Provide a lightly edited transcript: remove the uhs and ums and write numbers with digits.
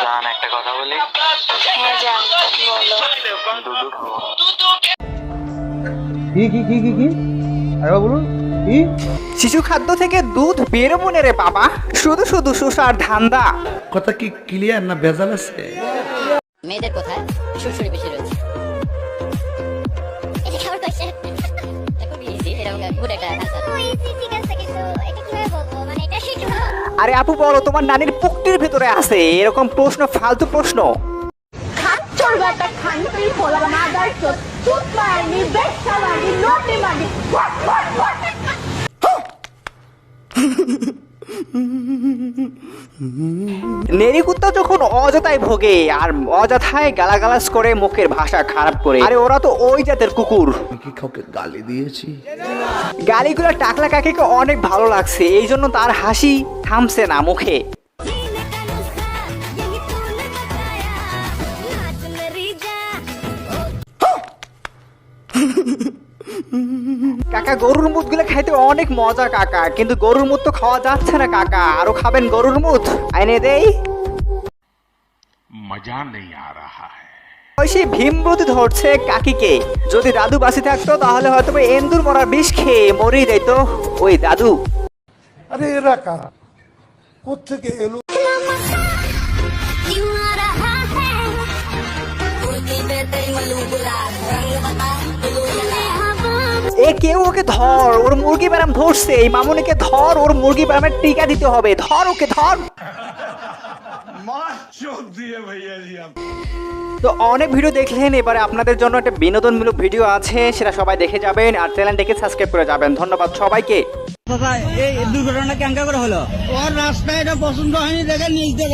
জান একটা কথা বলি। হ্যাঁ জান, বলো। দুধু খাবো। কি আরে বলুন কি? শিশু খাদ্য থেকে দুধ বেরোবো না রে বাবা, শুধু শুধু শোষার ধান্দা। কথা কি ক্লিয়ার না ভেজাল আছে? মেয়েদের কোথায় সুরসুরি বেশি রয়েছে? এটা খাবার কোশ্চেন। এটা খুব ইজি, এটা গুড একটা অ্যানসার। ইজি ঠিক আছে, কিন্তু এটা কিভাবে বলবো, মানে এটা শিখতে হবে। আরে আপু বলো, তোমার নানির পুক্তির ভেতরে আছে এরকম প্রশ্ন? ফালতু প্রশ্ন। খান চলবে একটা খানটি ফোলা মাদার চোদ চুপ মারনি বেশা মারনি নোটে মারনি নেরি কুত্তা যখন অযথায় ভোগে আর অযথায় গালাগালাজ করে মুখের ভাষা খারাপ করে, আরে ওরা তো ওই জাতের কুকুর। কি কাউকে গালি দিয়েছি? গালিগুলো টাকলা কাকিকে অনেক ভালো লাগছে, এই জন্য তার হাসি থামছে না মুখে। কাকা গরুর মুখ গুলো খাইতে অনেক মজা কাকা, কিন্তু গরুর মুখ তো খাওয়া যাচ্ছে না কাকা, আরো খাবেন গরুর মুখ? আইনে দেই। मजा नहीं आ रहा है। ওই সেই ভীমরতি ধরছে কাকিকে। যদি দাদু বাঁচে থাকতো তাহলে হয়তো এন্দুর মরার বিষ খেয়ে মরেই যেত ওই দাদু। আরে এরা কারা, কোত্থেকে এলো? এ কেউ ওকে ধর, ওর মুরগি ব্যারাম ধরছে, এই মামুনিকে ধর, ওর মুরগি ব্যারামের টিকা দিতে হবে, ধর ওকে ধর। তো অনেক ভিডিও দেখলেন, এবারে আপনাদের জন্য একটা বিনোদনমূলক ভিডিও আছে, সেটা সবাই দেখে যাবেন আর চ্যানেলটাকে সাবস্ক্রাইব করে যাবেন। ধন্যবাদ সবাইকে। এই দুর্ঘটনা কেঙ্কা করে হলো? ওর রাস্তায় এটা পছন্দ হয়নি দেখে নিজ দিয়ে